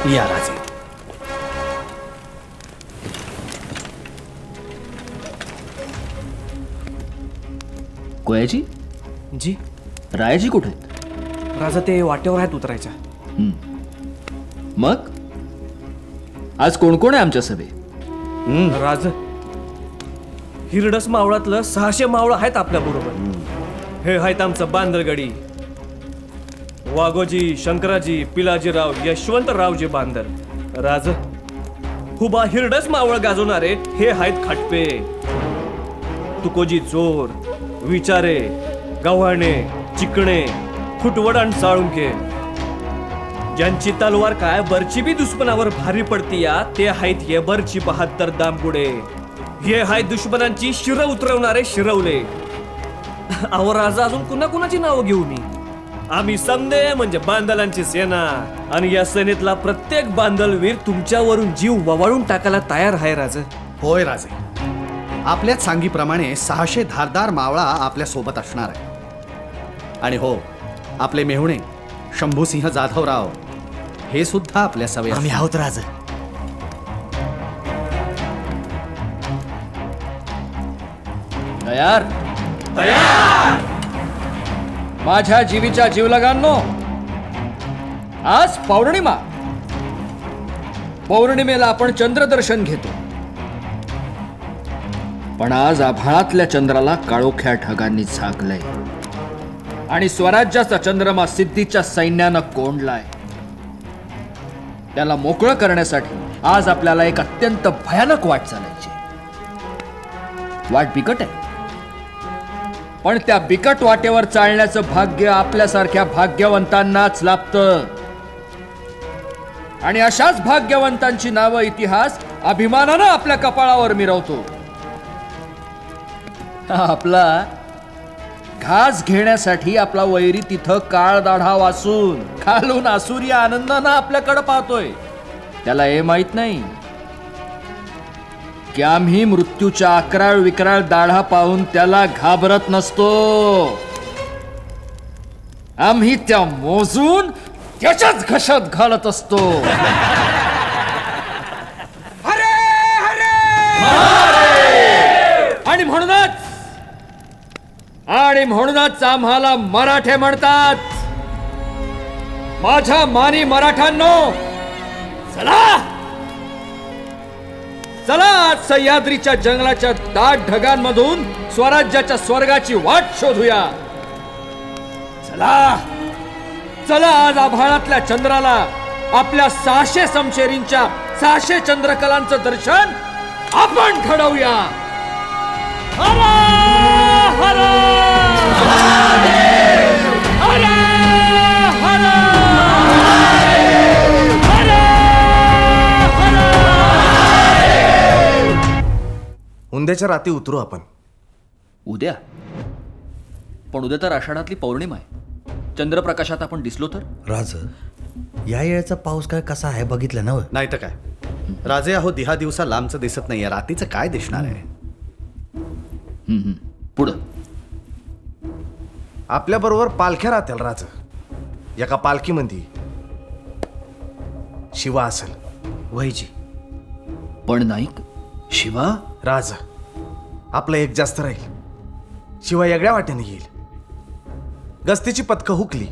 या राजे. कोयाजी, जी रायाजी कुठे आहेत? राजा ते वाटेवर आहेत उतरायच्या. मग आज कोण कोण आहे आमच्या सभेत? राज हिरडस मावळातलं 600 मावळं आहेत आपल्या बरोबर. हे आहेत आमचं बांदलगडी, वाघोजी, शंकराजी, पिलाजीराव, यशवंतरावजी बांदल. राज हुबा हिरडस मावळ गाजवणारे हे आहेत खाटपे, तुकोजी चोर, विचारे, गव्हाणे, चिकणे, खुटवड आणि साळुंके. ज्यांची तलवार काय बरची बी दुश्मनावर भारी पडती या ते आहेत हे बरची 72 दामगुडे. हे आहेत दुश्मनांची शिर उतरवणारे शिरवले. अहो राजा, अजून कुणा कुणाची नावं घेऊ मी? आम्ही समदे म्हणजे बांदलांची सेना, आणि या सेनेतला प्रत्येक बांदलवीर तुमच्यावरून जीव ववाळून टाकायला तयार आहे राजा. होय राजे, आपल्याच सांगीप्रमाणे 600 धारदार मावळा आपल्या सोबत असणार आहे. आणि हो, आपले मेहुणे शंभूसिंह जाधवराव हे सुद्धा आपल्या सवय. आम्ही आहोत राज. तयार? माझ्या जीवीच्या जीवलगांनो, आज पौर्णिमा. पौर्णिमेला आपण चंद्रदर्शन घेतो, पण आज आभाळातल्या चंद्राला काळोख्या ढगांनी झाकलंय आणि स्वराज्याचा चंद्रमा सिद्धीच्या सैन्यानं कोंडलाय. त्याला मोकळं करण्यासाठी आज आपल्याला एक अत्यंत भयानक वाट चालायची. वाट बिकट आहे, पण त्या बिकट वाटेवर चालण्याचं भाग्य आपल्यासारख्या भाग्यवंतांनाच लाभतं. आणि अशाच भाग्यवंतांची नावं इतिहास अभिमानानं आपल्या कपाळावर मिरवतो. आपला घास घेण्यासाठी आपला वैरी तिथं काळ दाढा वासून खालून आसुरी आनंदानं आपल्याकडे पाहतोय. त्याला हे माहित नाही की आम्ही मृत्यूच्या अकराळ विकराळ दाढा पाहून त्याला घाबरत नसतो. आम्ही त्या मोजून त्याच्याच घशात घालत असतो. आणि म्हणूनच आम्हाला मराठे म्हणतात. माझ्या मानी मराठ्यांनो, चला चला, आज सह्याद्रीच्या जंगलाच्या दाट ढगांमधून स्वराज्याच्या स्वर्गाची वाट शोधूया. चला चला, आज आभाळातल्या चंद्राला आपल्या 600 समशेरींच्या 600 चंद्रकलांचं दर्शन आपण घडवूया. हरा हरा हरा हरा उद्याच्या रात्री उतरू आपण. उद्या? पण उद्या तर आषाढातली पौर्णिमा आहे. चंद्रप्रकाशात आपण दिसलो तर? राज, या येळचा पाऊस काय कसा आहे बघितलं ना? नाही तर काय राजे, अहो 10 दिवसा लांबचं दिसत नाहीये, रात्रीचं काय दिसणार आहे? पुढं आपल्या बरोबर पालख्या राहतील राज. एका पालखीमध्ये शिवा असेल. वैजी पण नाईक शिवा राज, आपलं एक जास्त राहील. शिवा वेगळ्या वाटेने येईल. गस्तीची पथकं हुकली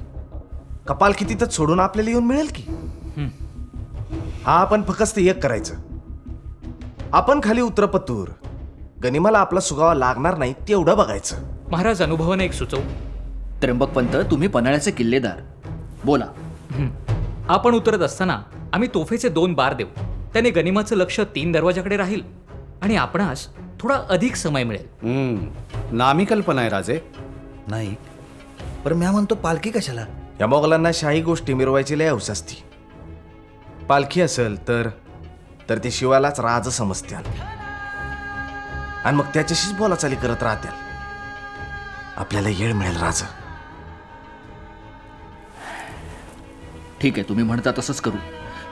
का पालखी तिथंच सोडून आपल्याला येऊन मिळेल की. हा, आपण फक्त एक करायचं. आपण खाली उतरपतूर गनिमाला आपला सुगावा लागणार नाही तेवढं बघायचं. महाराज, अनुभवाने एक सुचव. त्र्यंबक पंत, तुम्ही पन्हाळ्याचे किल्लेदार, बोला. आपण उतरत असताना आम्ही तोफेचे 2 बार देऊ. त्याने गनिमाचं लक्ष 3 दरवाजाकडे राहील आणि आपणास थोडा अधिक समय मिळेल. नामी कल्पना आहे राजे. नाही, पण मी म्हणतो पालखी कशाला? या मोगलांना शाही गोष्टी मिरवायची लय हौस असती. पालखी असेल तर ते शिवालाच राज समजत्याल आणि मग त्याच्याशीच बोलाचाली करत राहत्याल. आपल्याला येळ मिळेल राज. ठीक आहे, तुम्ही म्हणता तसंच करू.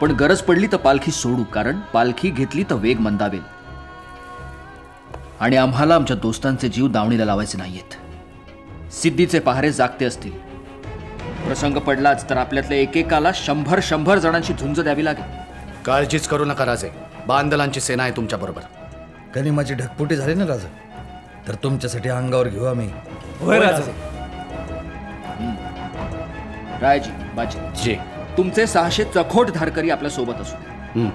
पण गरज पडली तर पालखी सोडू, कारण पालखी घेतली तर वेग मंदावेल आणि आम्हाला आमच्या दोस्तांचे जीव दावणीला लावायचे नाहीयेत. सिद्धीचे पहारे जागते असतील, प्रसंग पडलाच तर आपल्यातल्या एकेकाला 100 जणांची झुंज द्यावी लागेल. काळजीच करू नका राजे, बांदलांची सेना आहे तुमच्या बरोबर. गनिमाची ढगपुटी झाली ना राजा, तर तुमच्यासाठी अंगावर घेऊ आम्ही. होय राजा. रायजी, बाजी, जी. तुमचे 600 चखोट धारकरी आपल्या सोबत असू द्या.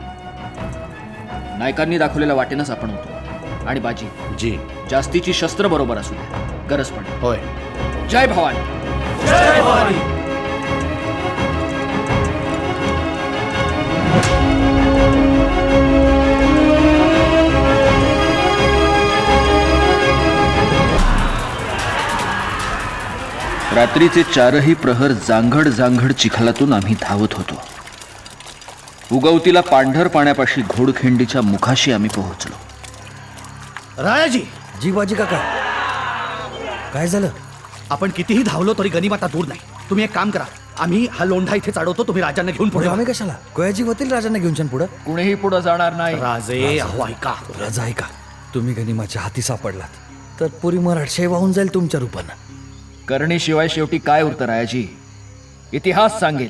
नायकांनी दाखवलेल्या वाटेनंच आपण होतो. आणि बाजी, जी. जास्तीची शस्त्र बरोबर असू द्या, गरज पडेल. होय. जय भवानी. रात्रीचे 4ही प्रहर जांघड जांघड चिखलातून आम्ही धावत होतो. उगवतीला पांढर पाण्यापाशी घोडखिंडीच्या मुखाशी आम्ही पोहोचलो. रायाजी, जी बाजी काका, काय झालं? आपण कितीही धावलो तरी गनिमाता दूर नाही. तुम्ही एक काम करा, आम्ही हा लोंढा इथे चढवतो, तुम्ही राजांना घेऊन पुढे पुढे आम्ही कशाला? कोयाजी होतील राजांना घेऊन छान पुढं. कुणीही पुढे जाणार नाही. राजे, अहो ऐका. राजा ऐका, तुम्ही गनिमाच्या हाती सापडलात तर पुरी मराठशाही वाहून जाईल तुमच्या रूपानं. करणीशिवाय शेवटी काय उरतं रायाजी? इतिहास सांगेल,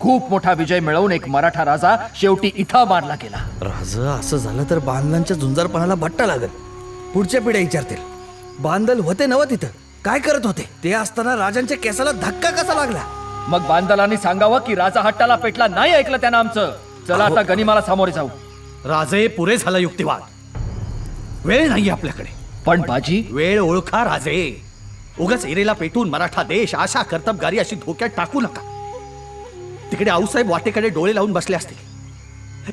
खूप मोठा विजय मिळवून एक मराठा राजा शेवटी इथं मारला गेला. राजा, असं झालं तर बांधलांच्या झुंजारपणाला भट्टा लागल. पुढच्या पिढ्या विचारतील, बांदल होते नव तिथं, काय करत होते? ते असताना राजांच्या केसाला धक्का कसा लागला? मग बांदलांनी सांगावं की राजा हट्टाला पेटला, नाही ऐकलं त्यानं आमचं. चला आता गनिमाला सामोरे जाऊ. राजे, पुरे झाला युक्तिवाद. वेळ नाही आपल्याकडे. पण बाजी, वेळ ओळखा राजे. उगाच एरेला पेटून मराठा देश, आशा, कर्तबगारी अशी धोक्यात टाकू नका. तिकडे आऊसाहेब वाटेकडे डोळे लावून बसले असतील.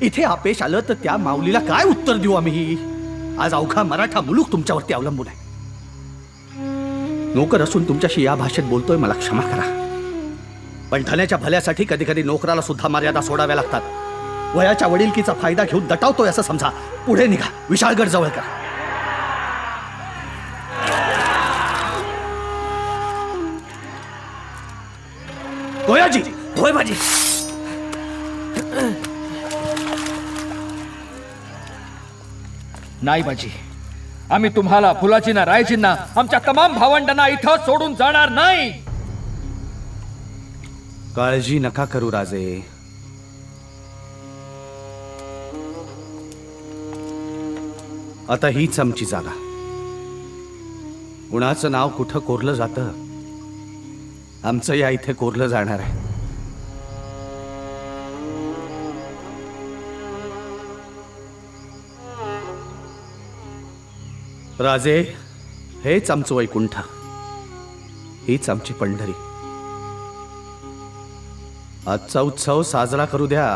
इथे आपेश आलं तर त्या माऊलीला काय उत्तर देऊ आम्ही? आज अवघा मराठा मुलूक तुमच्यावरती अवलंबून आहे. नोकर असून तुमच्याशी या भाषेत बोलतोय, मला क्षमा करा. पण धन्याच्या भल्यासाठी कधी कधी नोकराला सुद्धा मर्यादा सोडाव्या लागतात. वयाच्या वडिलकीचा फायदा घेऊन दटावतोय असं समजा. पुढे निघा, विशाळगड जवळ करा. गोयाजी, होय बाजी. नाही बाजी, आम्ही तुम्हाला, फुलाजींना, रायजींना, आमच्या तमाम भावंडांना इथं सोडून जाणार नाही. काळजी नका करू राजे. आता हीच आमची जागा. कुणाचं नाव कुठं कोरलं जातं, आमचं या इथे कोरलं जाणार आहे. राजे, हेच आमचं वैकुंठ, हीच आमची पंढरी. आजचा उत्सव साजरा करू द्या.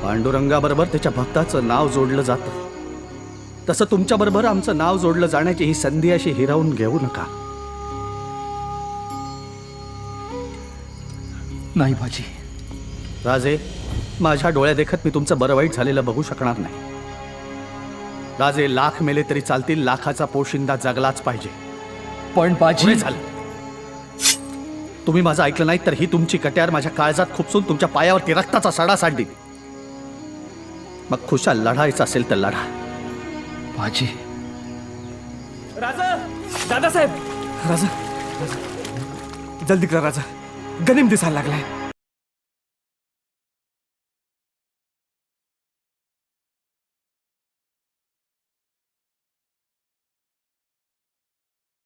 पांडुरंगाबरोबर त्याच्या भक्ताचं नाव जोडलं जातं, तसं तुमच्याबरोबर आमचं नाव जोडलं जाण्याची ही संधी अशी हिरावून घेऊ नका. नाही बाजी. राजे, माझ्या डोळ्या देखत मी तुमचं बरं वाईट झालेलं बघू शकणार नाही. राजे, लाख मेले तरी चालतील, लाखाचा पोशिंदा जगलाच पाहिजे. पण बाजी, पुरे झालं. तुम्ही माझं ऐकलं नाही तर ही तुमची कट्यार माझ्या काळजात खुपसून तुमच्या पायावरती रक्ताचा सडा सांडली. मग खुशाल लढायचं असेल तर लढा. बाजी, राजा, दादासाहेब, राजा, जल्दी करा राजा, गनिम दिसायला लागलाय.